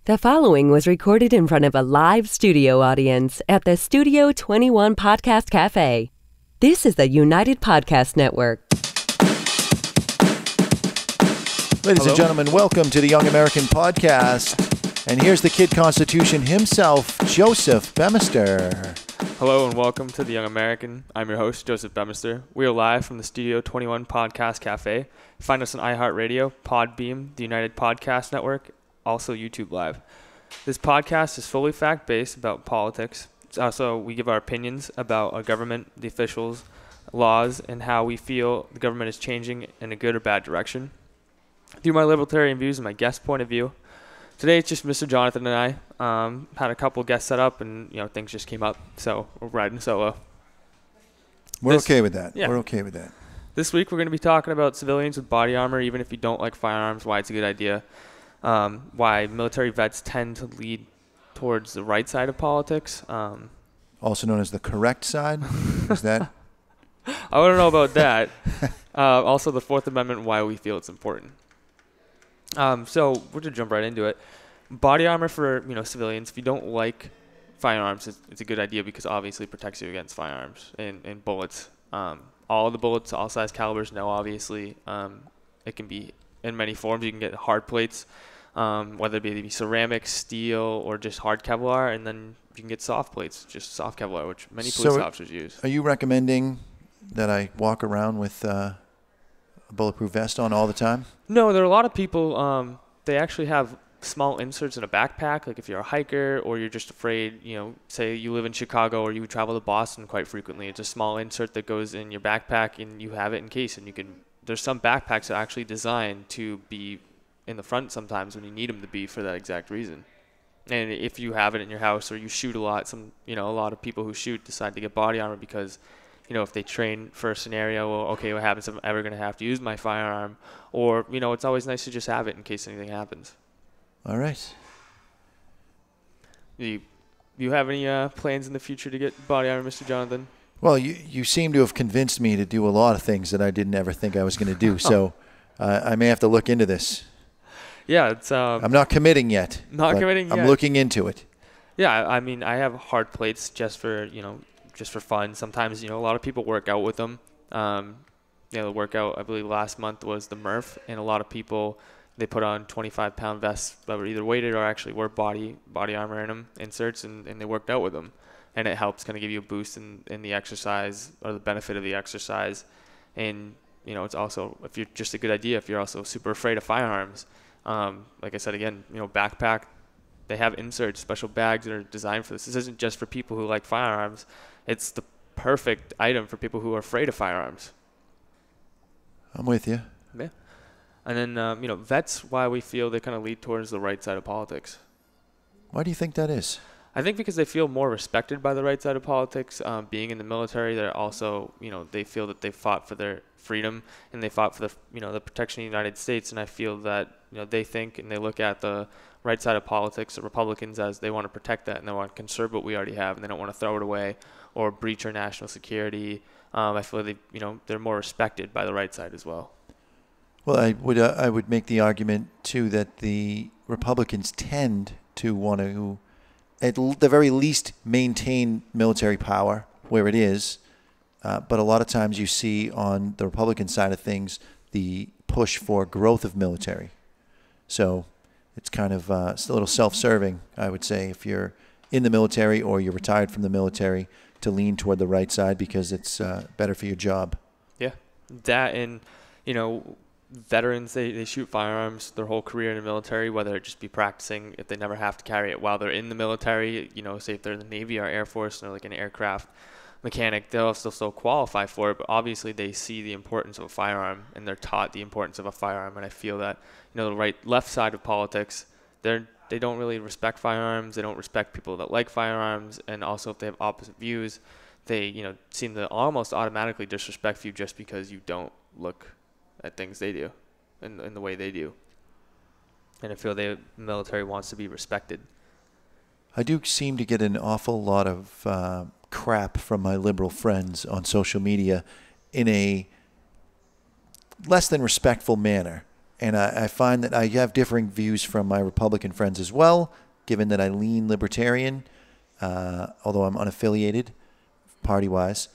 The following was recorded in front of a live studio audience at the Studio 21 Podcast Café. This is the United Podcast Network. Ladies and gentlemen, welcome to the Young American Podcast. And here's the Kid Constitution himself, Joseph Bemister. Hello and welcome to the Young American. I'm your host, Joseph Bemister. We are live from the Studio 21 Podcast Café. Find us on iHeartRadio, Podbeam, the United Podcast Network, also YouTube Live. This podcast is fully fact-based about politics. Also, we give our opinions about our government, the officials, laws, and how we feel the government is changing in a good or bad direction. Through my libertarian views and my guest point of view. Today it's just Mr. Jonathan and I. Had a couple guests set up and things just came up, so we're riding solo. We're okay with that. Yeah. We're okay with that. This week we're going to be talking about civilians with body armor, even if you don't like firearms, why it's a good idea. Why military vets tend to lead towards the right side of politics. Also known as the correct side. Is that? I don't know about that. Also, the Fourth Amendment, why we feel it's important. So we're going to jump right into it. Body armor for civilians. If you don't like firearms, it's a good idea because obviously it protects you against firearms and bullets. All the bullets, all size calibers, no, obviously. It can be in many forms. You can get hard plates. Whether it be ceramic, steel, or just hard Kevlar, and then you can get soft plates, just soft Kevlar, which many police officers use. Are you recommending that I walk around with a bulletproof vest on all the time? No, there are a lot of people, they actually have small inserts in a backpack, like if you're a hiker or you're just afraid, say you live in Chicago or you travel to Boston quite frequently. It's a small insert that goes in your backpack and you have it in case, and there's some backpacks that are actually designed to be in the front sometimes when you need them to be for that exact reason. And if you have it in your house or you shoot a lot, a lot of people who shoot decide to get body armor because, if they train for a scenario, well, okay, what happens if I'm ever going to have to use my firearm? Or, it's always nice to just have it in case anything happens. All right. You have any plans in the future to get body armor, Mr. Jonathan? Well, you seem to have convinced me to do a lot of things that I didn't ever think I was going to do. So I may have to look into this. Yeah, it's. I'm not committing yet. Not committing yet. I'm looking into it. Yeah, I mean, I have hard plates just for fun. Sometimes, a lot of people work out with them. The workout, I believe last month was the Murph, and a lot of people, they put on 25-pound vests that were either weighted or actually wore body armor in them, inserts, and they worked out with them. And it helps kind of give you a boost in the exercise or the benefit of the exercise. And, it's also, if you're just a good idea, if you're also super afraid of firearms. Like I said, again, backpack, they have inserts, special bags that are designed for this. This isn't just for people who like firearms. It's the perfect item for people who are afraid of firearms. I'm with you. Yeah. And then, vets, why we feel they kind of lead towards the right side of politics. Why do you think that is? I think because they feel more respected by the right side of politics. Being in the military, they're also, they feel that they fought for their freedom and they fought for the protection of the United States. And I feel that, they think and they look at the right side of politics, the Republicans, as they want to protect that and they want to conserve what we already have and they don't want to throw it away or breach our national security. I feel they're more respected by the right side as well. Well, I would make the argument too that the Republicans tend to want to, at the very least, maintain military power where it is. But a lot of times you see on the Republican side of things the push for growth of military. So it's kind of it's a little self-serving, I would say, if you're in the military or you're retired from the military, to lean toward the right side because it's better for your job. Yeah, that and, veterans, they shoot firearms their whole career in the military, whether it just be practicing if they never have to carry it while they're in the military, say if they're in the Navy or Air Force and they're like an aircraft mechanic, they'll still qualify for it, but obviously they see the importance of a firearm and they're taught the importance of a firearm. And I feel that, the left side of politics, they don't really respect firearms. They don't respect people that like firearms. And also if they have opposite views, they, seem to almost automatically disrespect you just because you don't look at things they do in the way they do. And I feel the military wants to be respected. I do seem to get an awful lot of crap from my liberal friends on social media in a less than respectful manner. And I find that I have differing views from my Republican friends as well, given that I lean libertarian, although I'm unaffiliated party-wise.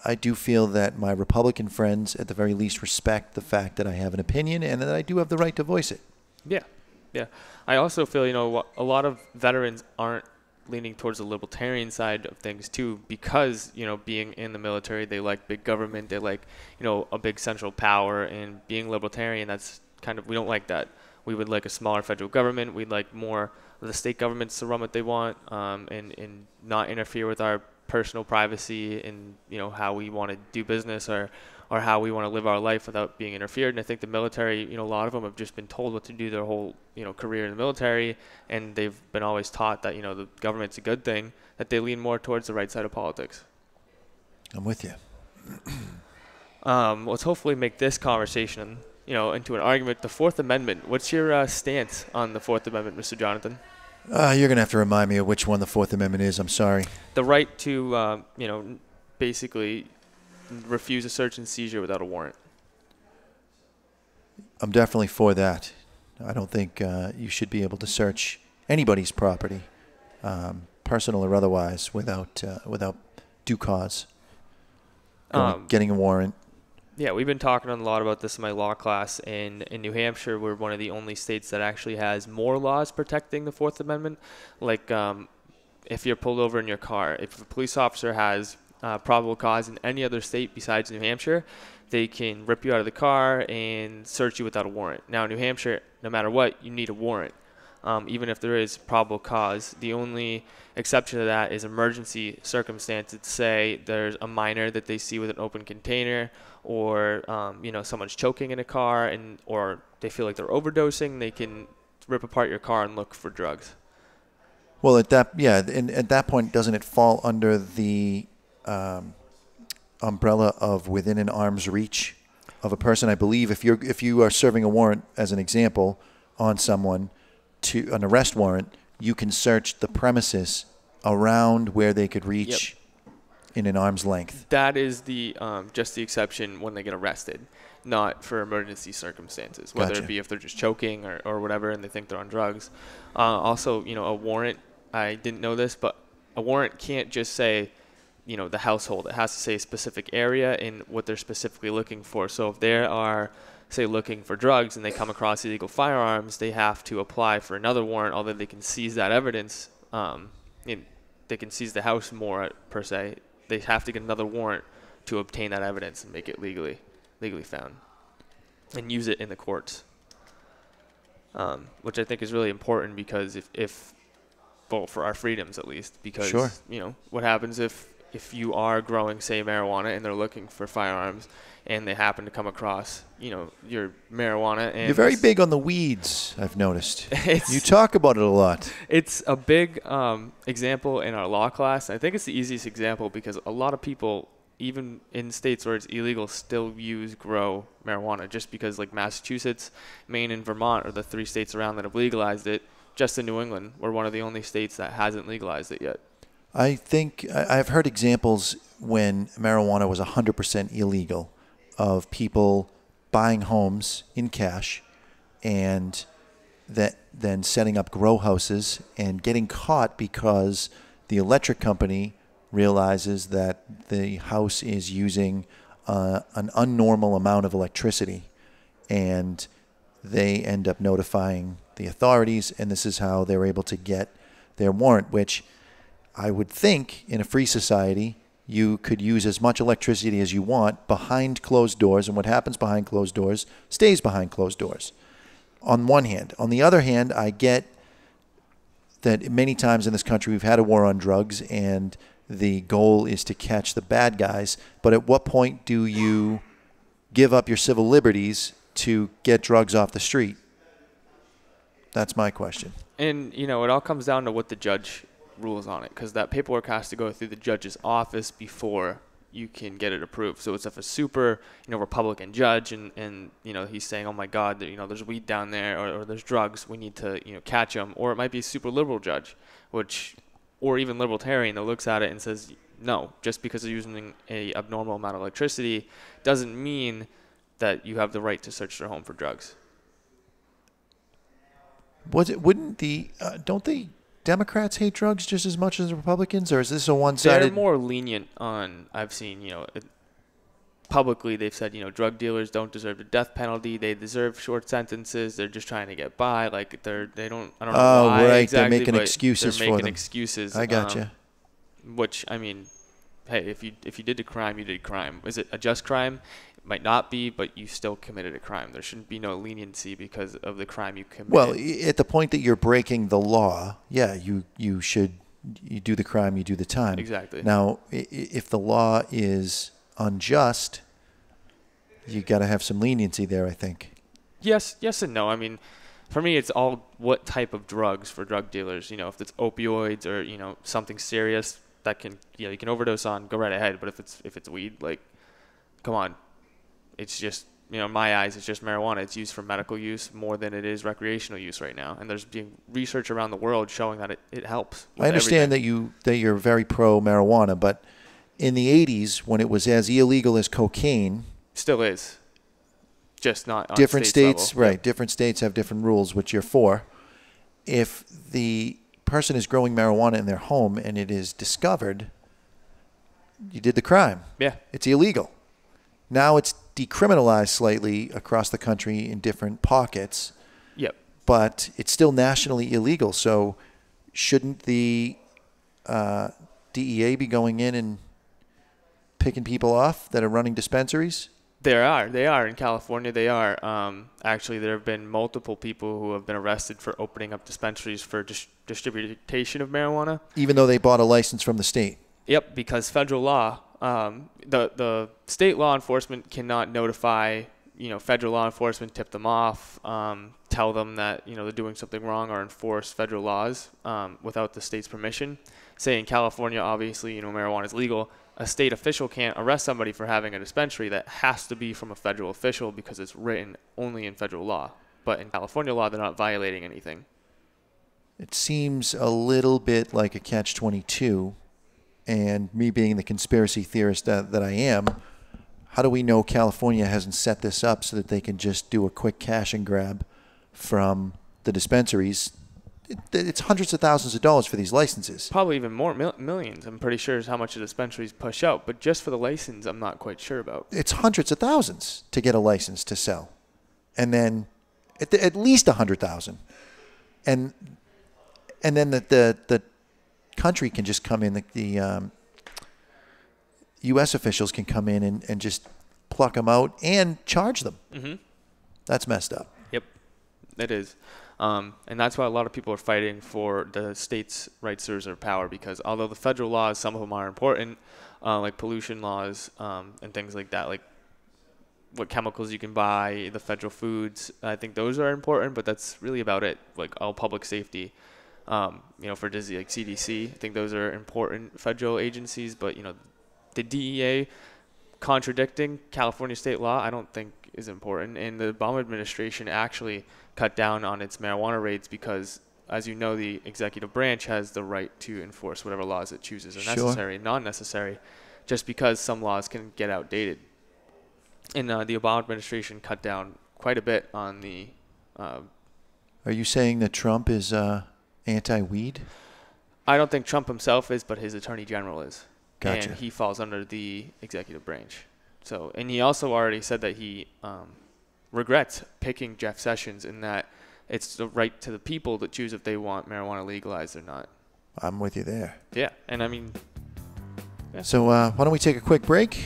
I do feel that my Republican friends, at the very least, respect the fact that I have an opinion and that I do have the right to voice it. Yeah, yeah. I also feel, a lot of veterans aren't leaning towards the libertarian side of things too, because, being in the military, they like big government, they like, a big central power, and being libertarian, that's we don't like that. We would like a smaller federal government. We'd like more of the state governments to run what they want, and not interfere with our personal privacy and, how we want to do business or how we want to live our life without being interfered. And I think the military, a lot of them have just been told what to do their whole, career in the military, and they've been always taught that, the government's a good thing, that they lean more towards the right side of politics. I'm with you. Let's hopefully make this conversation, into an argument. The Fourth Amendment. What's your stance on the Fourth Amendment, Mr. Jonathan? You're going to have to remind me of which one the Fourth Amendment is. I'm sorry. The right to, basically refuse a search and seizure without a warrant. I'm definitely for that. I don't think you should be able to search anybody's property, personal or otherwise, without due cause. Getting a warrant. Yeah, we've been talking a lot about this in my law class. In New Hampshire, we're one of the only states that actually has more laws protecting the Fourth Amendment. Like, if you're pulled over in your car, if a police officer has probable cause in any other state besides New Hampshire, they can rip you out of the car and search you without a warrant. Now, in New Hampshire, no matter what, you need a warrant. Even if there is probable cause. The only exception to that is emergency circumstances. Say there's a minor that they see with an open container, or someone's choking in a car, or they feel like they're overdosing. They can rip apart your car and look for drugs. Well, at that point, doesn't it fall under the umbrella of within an arm's reach of a person? I believe if you are serving a warrant, as an example, on someone, to an arrest warrant, you can search the premises around where they could reach in an arm's length. That is the just the exception when they get arrested, not for emergency circumstances, whether Gotcha. it be if they're just choking or whatever and they think they're on drugs. Also, a warrant, I didn't know this, but a warrant can't just say, the household. It has to say a specific area and what they're specifically looking for. So if they are, say, looking for drugs and they come across illegal firearms, they have to apply for another warrant, although they can seize that evidence. They can seize the house more, per se. They have to get another warrant to obtain that evidence and make it legally found and use it in the courts, which I think is really important, because if for our freedoms at least, because Sure. What happens if you are growing, say, marijuana, and they're looking for firearms, and they happen to come across, your marijuana. And you're very big on the weeds, I've noticed. You talk about it a lot. It's a big example in our law class. I think it's the easiest example because a lot of people, even in states where it's illegal, still grow marijuana, just because, like, Massachusetts, Maine, and Vermont are the 3 states around that have legalized it. Just in New England, we're one of the only states that hasn't legalized it yet. I think I've heard examples when marijuana was 100% illegal of people buying homes in cash and then setting up grow houses and getting caught because the electric company realizes that the house is using an unnormal amount of electricity, and they end up notifying the authorities, and this is how they're able to get their warrant, which I would think in a free society you could use as much electricity as you want behind closed doors, and what happens behind closed doors stays behind closed doors, on one hand. On the other hand, I get that many times in this country we've had a war on drugs, and the goal is to catch the bad guys, but at what point do you give up your civil liberties to get drugs off the street? That's my question. And, it all comes down to what the judge rules on it, because that paperwork has to go through the judge's office before you can get it approved. So it's if a super, Republican judge and he's saying, oh my God, there's weed down there, or there's drugs, we need to, catch them. Or it might be a super liberal judge, or even libertarian that looks at it and says, no, just because they're using a abnormal amount of electricity doesn't mean that you have the right to search their home for drugs. Wouldn't don't the Democrats hate drugs just as much as the Republicans, or is this a one-sided? They're more lenient on. I've seen, publicly they've said, drug dealers don't deserve the death penalty. They deserve short sentences. They're just trying to get by. Like they don't. I don't know why right. exactly. They're making excuses for them. They're making excuses. I gotcha. Which, I mean, hey, if you did a crime, you did a crime. Is it a just crime? It might not be, but you still committed a crime. There shouldn't be no leniency because of the crime you committed. Well, at the point that you're breaking the law, yeah, you do the crime, you do the time. Exactly. Now, if the law is unjust, you got to have some leniency there, I think. Yes and no. I mean, for me, it's all what type of drugs for drug dealers. If it's opioids or something serious that can you can overdose on, go right ahead. But if it's weed, like, come on. It's just, in my eyes, it's just marijuana. It's used for medical use more than it is recreational use right now. And there's being research around the world showing that it helps. I understand that you're very pro marijuana, but in the 80s, when it was as illegal as cocaine, still is, just not on different states, level. Right? Yep. Different states have different rules, which you're for. If the person is growing marijuana in their home and it is discovered, you did the crime. Yeah, it's illegal. Now it's decriminalized slightly across the country in different pockets. Yep. But it's still nationally illegal. So shouldn't the DEA be going in and picking people off that are running dispensaries? They are in California. They are. Actually, there have been multiple people who have been arrested for opening up dispensaries for distribution of marijuana. Even though they bought a license from the state? Yep, because federal law, the state law enforcement cannot notify, federal law enforcement, tip them off, tell them that, they're doing something wrong or enforce federal laws without the state's permission. Say in California, obviously, marijuana is legal. A state official can't arrest somebody for having a dispensary. That has to be from a federal official because it's written only in federal law. But in California law, they're not violating anything. It seems a little bit like a catch-22. And me being the conspiracy theorist that I am, how do we know California hasn't set this up so that they can just do a quick cash and grab from the dispensaries? It's hundreds of thousands of dollars for these licenses. Probably even more, millions. I'm pretty sure is how much the dispensaries push out. But just for the license, I'm not quite sure about. It's hundreds of thousands to get a license to sell. And then at least $100,000. And then the country can just come in, the U.S. officials can come in and just pluck them out and charge them. Mm-hmm. That's messed up. Yep, it is. And that's why a lot of people are fighting for the state's rights to reserve power, because although the federal laws, some of them are important, like pollution laws and things like that, like what chemicals you can buy, the federal foods, I think those are important, but that's really about it, like all public safety. For disease like CDC, I think those are important federal agencies, but the DEA contradicting California state law, I don't think is important. And the Obama administration actually cut down on its marijuana raids because, as you know, the executive branch has the right to enforce whatever laws it chooses are necessary and non-necessary, just because some laws can get outdated. And the Obama administration cut down quite a bit on the. Are you saying that Trump is anti-weed? I don't think Trump himself is, but his attorney general is. Gotcha. And he falls under the executive branch. So, and he also already said that he regrets picking Jeff Sessions, in that it's the right to the people to choose if they want marijuana legalized or not. I'm with you there. Yeah, and I mean. Yeah. So why don't we take a quick break,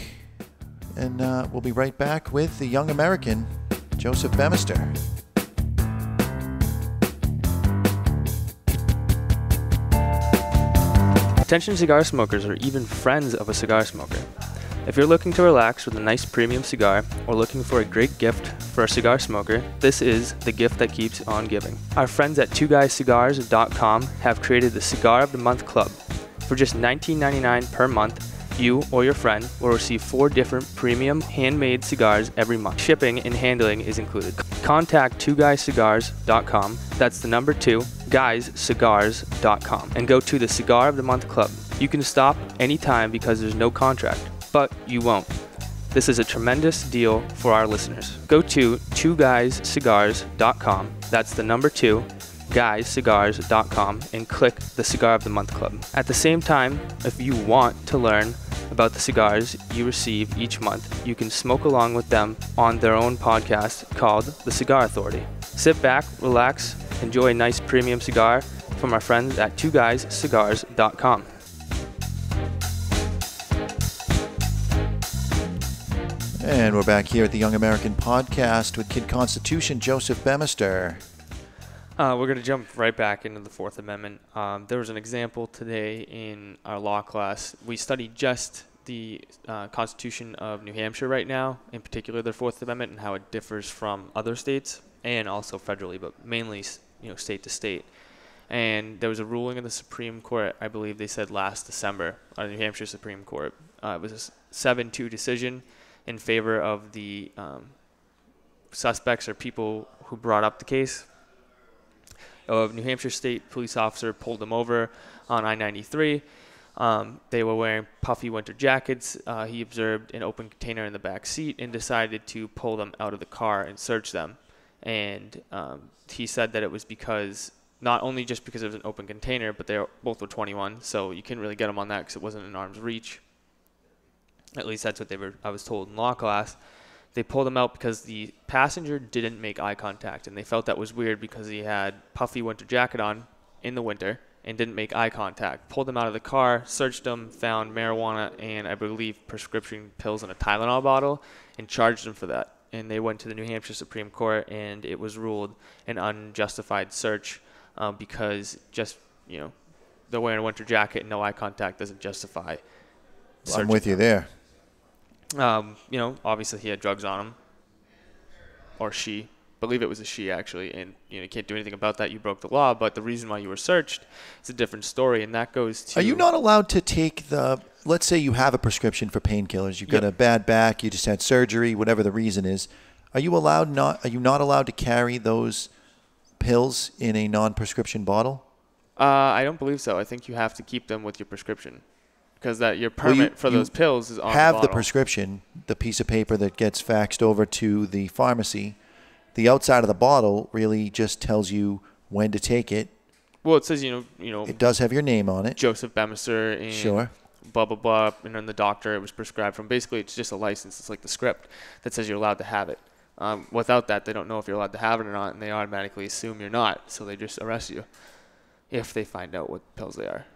and we'll be right back with the young American, Joseph Bemister. Attention cigar smokers, or even friends of a cigar smoker. If you're looking to relax with a nice premium cigar, or looking for a great gift for a cigar smoker, this is the gift that keeps on giving. Our friends at twoguyscigars.com have created the Cigar of the Month Club. For just $19.99 per month, you or your friend will receive 4 different premium handmade cigars every month. Shipping and handling is included. Contact twoguyscigars.com, that's the number 2, guyscigars.com, and go to the Cigar of the Month Club. You can stop anytime because there's no contract, but you won't. This is a tremendous deal for our listeners. Go to twoguyscigars.com, that's the number 2, guyscigars.com and click the Cigar of the Month Club. At the same time, if you want to learn about the cigars you receive each month, you can smoke along with them on their own podcast called The Cigar Authority. Sit back, relax, enjoy a nice premium cigar from our friends at twoguyscigars.com. And we're back here at the Young American Podcast with Kid Constitution, Joseph Bemister. We're going to jump right back into the Fourth Amendment. There was an example today in our law class. We studied just the Constitution of New Hampshire right now, in particular their Fourth Amendment and how it differs from other states and also federally, but mainly state to state. And there was a ruling in the Supreme Court, I believe they said last December, on the New Hampshire Supreme Court. It was a 7-2 decision in favor of the suspects or people who brought up the case. A New Hampshire state police officer pulled them over on I-93. They were wearing puffy winter jackets. He observed an open container in the back seat and decided to pull them out of the car and search them. And he said that it was because, not only just because it was an open container, but they both were 21, so you couldn't really get them on that because it wasn't in arm's reach. At least that's what I was told in law class. They pulled him out because the passenger didn't make eye contact, and they felt that was weird because he had puffy winter jacket on in the winter and didn't make eye contact. Pulled him out of the car, searched him, found marijuana and I believe prescription pills in a Tylenol bottle, and charged him for that. And they went to the New Hampshire Supreme Court, and it was ruled an unjustified search because just, they're wearing a winter jacket and no eye contact doesn't justify searching. I'm with you there. Obviously he had drugs on him, or she. I believe it was a she, actually, and you can't do anything about that. You broke the law, but the reason why you were searched is a different story, and that goes to... Are you not allowed to take let's say you have a prescription for painkillers, you've got a bad back, you just had surgery, whatever the reason is. Are you not allowed to carry those pills in a non-prescription bottle? I don't believe so. I think you have to keep them with your prescription. Because your permit for those pills is on the bottle. Have the prescription, the piece of paper that gets faxed over to the pharmacy. The outside of the bottle really just tells you when to take it. Well, it says, it does have your name on it. Joseph Bemister and sure. Blah, blah, blah. And then the doctor it was prescribed from. Basically, it's just a license. It's like the script that says you're allowed to have it. Without that, they don't know if you're allowed to have it or not, and they automatically assume you're not. So they just arrest you if they find out what pills they are.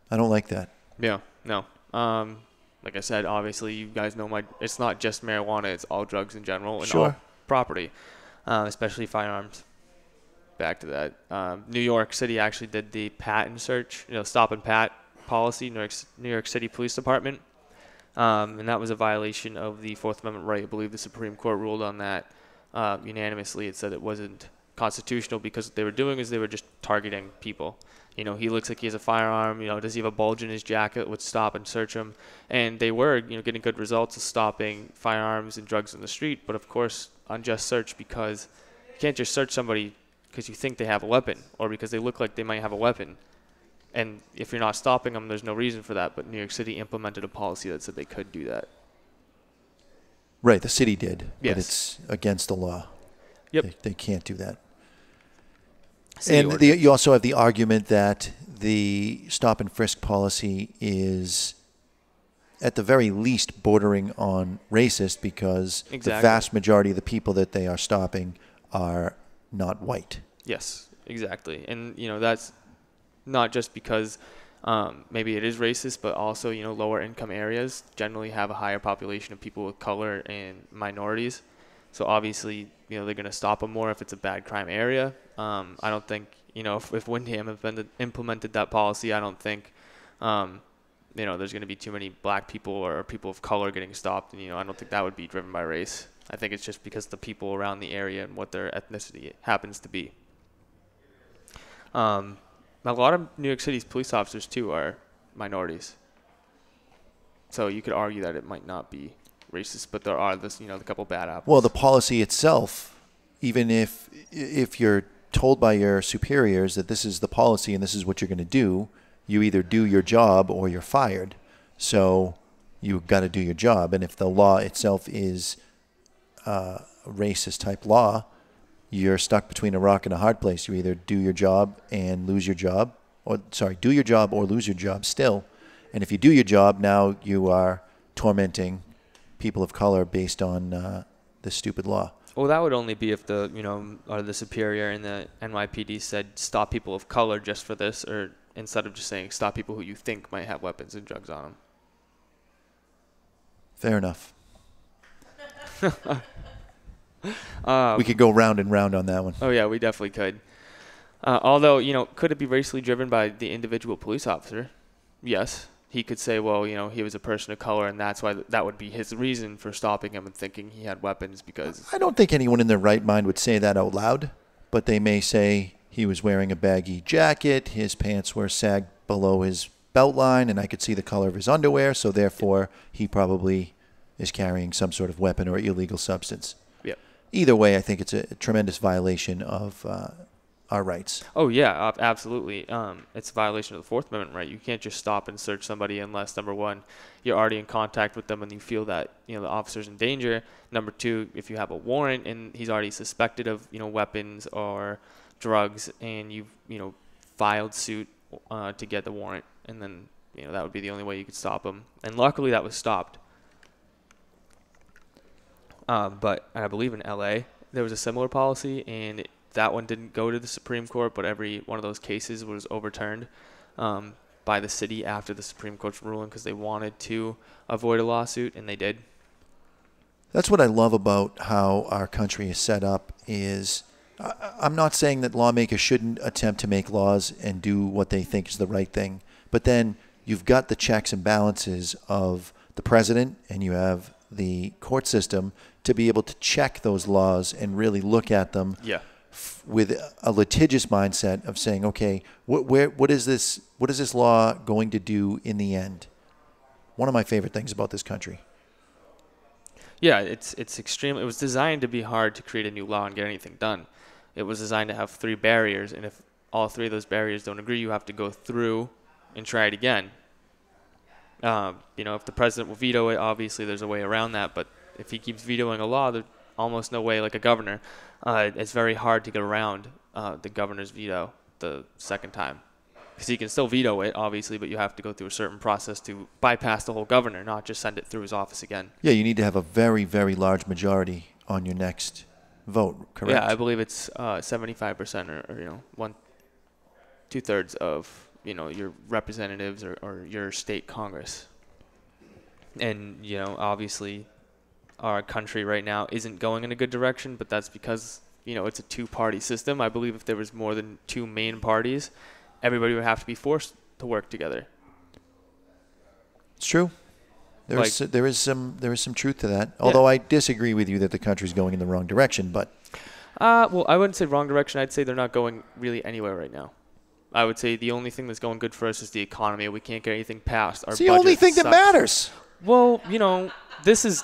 I don't like that. Yeah, no. Like I said, obviously, you guys know it's not just marijuana, it's all drugs in general and all property, especially firearms. Back to that. New York City actually did the patent search, stop and pat policy, New York City Police Department. And that was a violation of the Fourth Amendment right. I believe the Supreme Court ruled on that unanimously. It said it wasn't constitutional because what they were doing is they were just targeting people. He looks like he has a firearm. Does he have a bulge in his jacket? Would stop and search him. And they were, getting good results of stopping firearms and drugs in the street. But of course, unjust search, because you can't just search somebody because you think they have a weapon or because they look like they might have a weapon. And if you're not stopping them, there's no reason for that. But New York City implemented a policy that said they could do that. Right, the city did. Yes. But it's against the law. Yep. They can't do that. And you also have the argument that the stop and frisk policy is at the very least bordering on racist because the vast majority of the people that they are stopping are not white. Yes, exactly. And, that's not just because maybe it is racist, but also, lower income areas generally have a higher population of people with color and minorities. So obviously, they're going to stop them more if it's a bad crime area. I don't think, if Windham implemented that policy, I don't think, there's going to be too many black people or people of color getting stopped. And, I don't think that would be driven by race. I think it's just because the people around the area and what their ethnicity happens to be. A lot of New York City's police officers, too, are minorities. So you could argue that it might not be racist, but there are a couple bad apples. Well, the policy itself, even if you're told by your superiors that this is the policy and this is what you're going to do, you either do your job or you're fired. So you've got to do your job. And if the law itself is a racist type law, you're stuck between a rock and a hard place. You either do your job and lose your job, do your job or lose your job still. And if you do your job, now you are tormenting people of color based on this stupid law. Well, that would only be if the superior in the NYPD said stop people of color just for this, or instead of just saying stop people who you think might have weapons and drugs on them. Fair enough. We could go round and round on that one. Oh, yeah, we definitely could. Although, could it be racially driven by the individual police officer? Yes. He could say, well, he was a person of color, and that's why that would be his reason for stopping him and thinking he had weapons because... I don't think anyone in their right mind would say that out loud, but they may say he was wearing a baggy jacket, his pants were sagged below his belt line, and I could see the color of his underwear, so therefore he probably is carrying some sort of weapon or illegal substance. Yep. Either way, I think it's a tremendous violation of our rights. Oh, yeah, absolutely. It's a violation of the Fourth Amendment, right? You can't just stop and search somebody unless, number one, you're already in contact with them and you feel that, the officer's in danger. Number two, if you have a warrant and he's already suspected of, weapons or drugs and you've, filed suit to get the warrant, and then, that would be the only way you could stop him. And luckily that was stopped. But I believe in LA, there was a similar policy, and that one didn't go to the Supreme Court, but every one of those cases was overturned by the city after the Supreme Court's ruling because they wanted to avoid a lawsuit, and they did. That's what I love about how our country is set up is I'm not saying that lawmakers shouldn't attempt to make laws and do what they think is the right thing, but then you've got the checks and balances of the president and you have the court system to be able to check those laws and really look at them with a litigious mindset of saying, okay, what is this law going to do in the end? One of my favorite things about this country. Yeah, it's extremely. It was designed to be hard to create a new law and get anything done. It was designed to have 3 barriers, and if all 3 of those barriers don't agree, you have to go through and try it again. If the president will veto it, obviously there's a way around that. But if he keeps vetoing a law, there's almost no way, like a governor. It's very hard to get around the governor's veto the second time. Because he can still veto it, obviously, but you have to go through a certain process to bypass the whole governor, not just send it through his office again. Yeah, you need to have a very, very large majority on your next vote, correct? Yeah, I believe it's 75% or 2/3 of your representatives or your state Congress. And obviously our country right now isn't going in a good direction, but that's because it's a 2-party system. I believe if there was more than 2 main parties, everybody would have to be forced to work together. It's true. There is some truth to that. Although I disagree with you that the country's going in the wrong direction, but well, I wouldn't say wrong direction. I'd say they're not going really anywhere right now. I would say the only thing that's going good for us is the economy. We can't get anything passed. It's the only thing that matters. Well, this is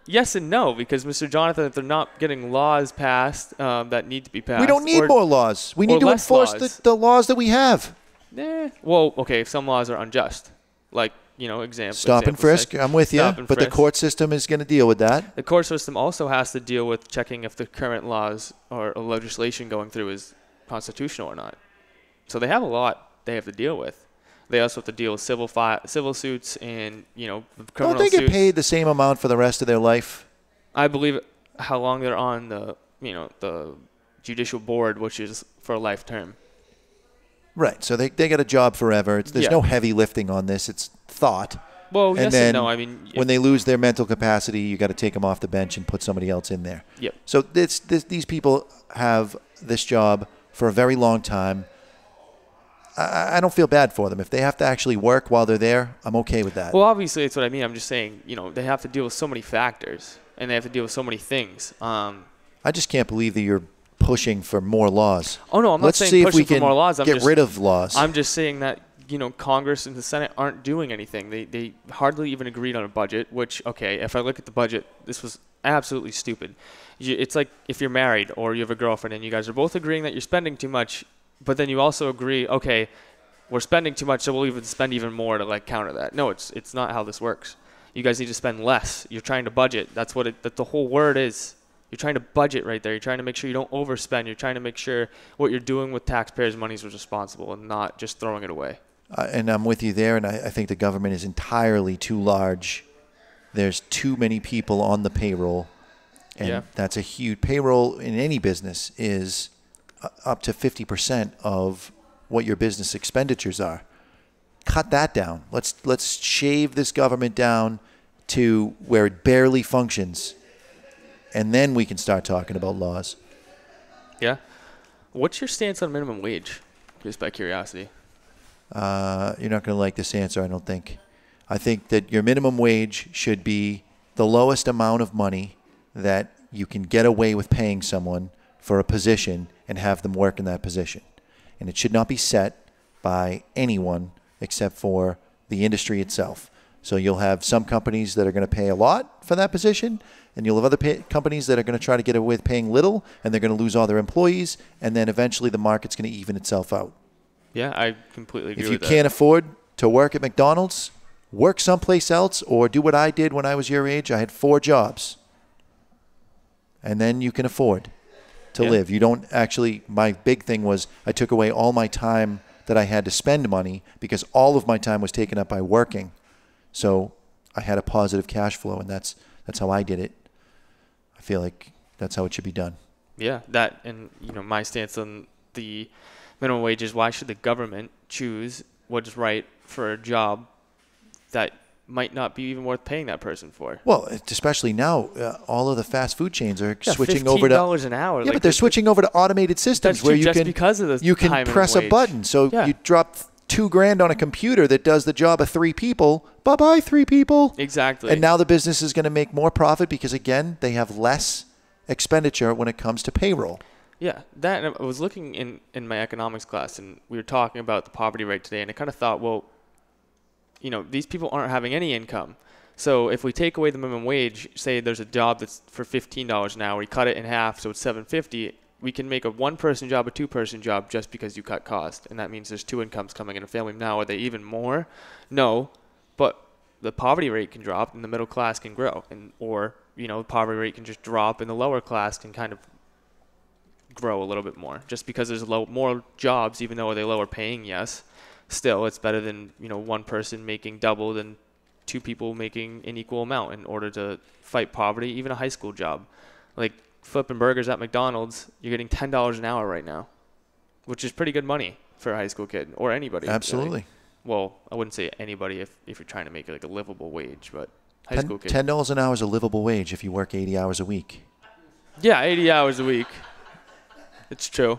yes and no, because Mr. Jonathan, if they're not getting laws passed that need to be passed. We don't need more laws. We need to enforce the laws that we have. Well, okay, if some laws are unjust, like, example. Stop and frisk, I'm with you, but the court system is going to deal with that. The court system also has to deal with checking if the current laws or legislation going through is constitutional or not. So they have a lot they have to deal with. They also have to deal with civil suits and, criminal suits. Don't they get paid the same amount for the rest of their life? I believe how long they're on the judicial board, which is for a life term. Right. So they got a job forever. There's no heavy lifting on this. It's thought. Well, yes and no. I mean, when they lose their mental capacity, you got to take them off the bench and put somebody else in there. Yep. So these people have this job for a very long time. I don't feel bad for them. If they have to actually work while they're there, I'm okay with that. Well, obviously, that's what I mean. I'm just saying, they have to deal with so many factors, and they have to deal with so many things. I just can't believe that you're pushing for more laws. Oh, no, I'm not saying pushing for more laws. Get rid of laws. I'm just saying that, Congress and the Senate aren't doing anything. They hardly even agreed on a budget, which, okay, if I look at the budget, this was absolutely stupid. It's like if you're married or you have a girlfriend and you guys are both agreeing that you're spending too much, but then you also agree, okay, we're spending too much, so we'll even spend even more to counter that. No, it's not how this works. You guys need to spend less. You're trying to budget. That's what the whole word is. You're trying to budget right there. You're trying to make sure you don't overspend. You're trying to make sure what you're doing with taxpayers' money is responsible and not just throwing it away. And I'm with you there, and I think the government is entirely too large. There's too many people on the payroll, and that's a huge payroll in any business is up to 50% of what your business expenditures are. Cut that down. Let's shave this government down to where it barely functions, and then we can start talking about laws. Yeah. What's your stance on minimum wage, just by curiosity? You're not going to like this answer, I don't think. I think that your minimum wage should be the lowest amount of money that you can get away with paying someone for a position and have them work in that position. And it should not be set by anyone except for the industry itself. So you'll have some companies that are going to pay a lot for that position, and you'll have other companies that are going to try to get away with paying little, and they're going to lose all their employees, and then eventually the market's going to even itself out. Yeah, I completely agree with that. If you can't afford to work at McDonald's, work someplace else or do what I did when I was your age. I had 4 jobs. And then you can afford to live. You don't actually, my big thing was I took away all my time that I had to spend money because all of my time was taken up by working. So I had a positive cash flow, and that's how I did it. I feel like that's how it should be done. Yeah, that, and my stance on the minimum wage is, why should the government choose what's right for a job that might not be even worth paying that person for? Well, especially now, all of the fast food chains are switching over to $15 an hour. Yeah, but they're switching over to automated systems where you can because of the you can press a button. So you drop $2,000 on a computer that does the job of 3 people. Bye-bye, 3 people. Exactly. And now the business is going to make more profit because, again, they have less expenditure when it comes to payroll. Yeah, that, and I was looking in my economics class, and we were talking about the poverty rate today, and I kind of thought, well, these people aren't having any income. So if we take away the minimum wage, say there's a job that's for $15 an hour, we cut it in half, so it's $7.50. We can make a 1-person job a 2-person job just because you cut cost, and that means there's 2 incomes coming in a family. Now, are they even more? No, but the poverty rate can drop, and the middle class can grow, or the poverty rate can just drop, and the lower class can kind of grow a little bit more, just because there's more jobs, even though they're lower paying. Yes, still it's better than 1 person making double than 2 people making an equal amount in order to fight poverty. Even a high school job, like flipping burgers at McDonald's, you're getting $10 an hour right now, which is pretty good money for a high school kid or anybody. Absolutely. Well, I wouldn't say anybody if you're trying to make it like a livable wage, but high school kid. $10 an hour is a livable wage if you work 80 hours a week. Yeah, 80 hours a week. It's true.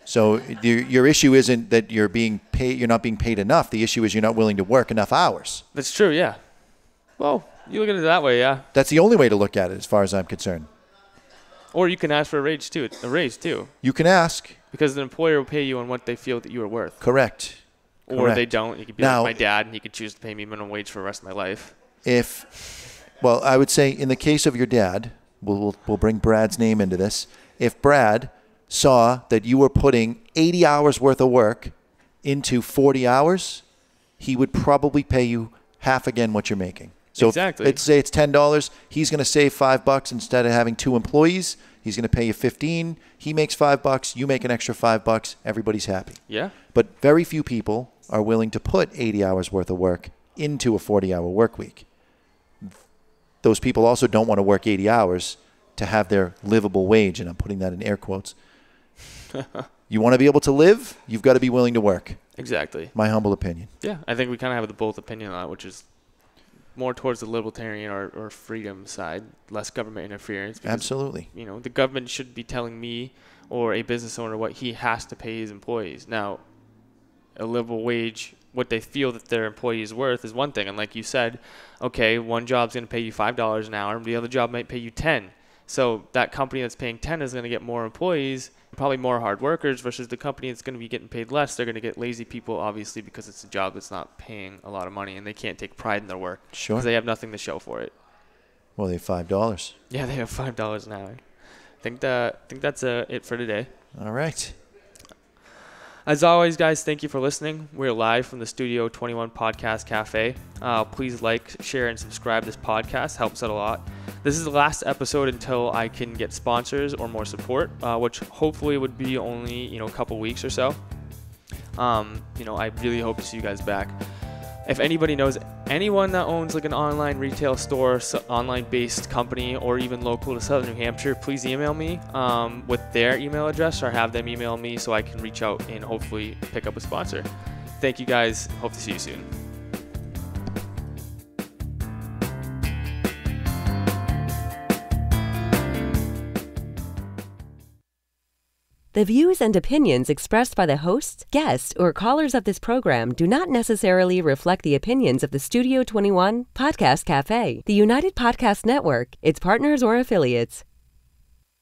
So your issue isn't that you're not being paid enough. The issue is you're not willing to work enough hours. That's true, yeah. Well, you look at it that way, yeah. That's the only way to look at it as far as I'm concerned. Or you can ask for a raise too. You can ask. Because the employer will pay you on what they feel that you are worth. Correct. Or they don't. You could be like my dad, and he could choose to pay me minimum wage for the rest of my life. Well, I would say in the case of your dad, we'll bring Brad's name into this. If Brad saw that you were putting 80 hours worth of work into 40 hours, he would probably pay you half again what you're making. So exactly. Let's say it's $10. He's going to save $5 instead of having 2 employees. He's going to pay you $15. He makes $5. You make an extra $5. Everybody's happy. Yeah. But very few people are willing to put 80 hours worth of work into a 40-hour work week. Those people also don't want to work 80 hours to have their livable wage, and I'm putting that in air quotes. You want to be able to live, you've got to be willing to work. Exactly. My humble opinion. Yeah, I think we kind of have the both opinion on it, which is more towards the libertarian or freedom side, less government interference. Because, absolutely. The government should be telling me or a business owner what he has to pay his employees. Now, a livable wage, what they feel that their employee is worth is one thing. And like you said, okay, one job's going to pay you $5 an hour, and the other job might pay you $10. So that company that's paying $10 is going to get more employees, probably more hard workers, versus the company that's going to be getting paid less. They're going to get lazy people, obviously, because it's a job that's not paying a lot of money, and they can't take pride in their work. Sure. Because they have nothing to show for it. Well, they have $5. Yeah, they have $5 an hour. I think that's it for today. All right. As always, guys, thank you for listening. We're live from the Studio 21 Podcast Café. Please like, share, and subscribe this podcast. Helps out a lot. This is the last episode until I can get sponsors or more support, which hopefully would be only, a couple weeks or so. I really hope to see you guys back. If anybody knows anyone that owns like an online retail store, online-based company, or even local to Southern New Hampshire, please email me with their email address, or have them email me so I can reach out and hopefully pick up a sponsor. Thank you guys. Hope to see you soon. The views and opinions expressed by the hosts, guests, or callers of this program do not necessarily reflect the opinions of the Studio 21 Podcast Café, the United Podcast Network, its partners, or affiliates.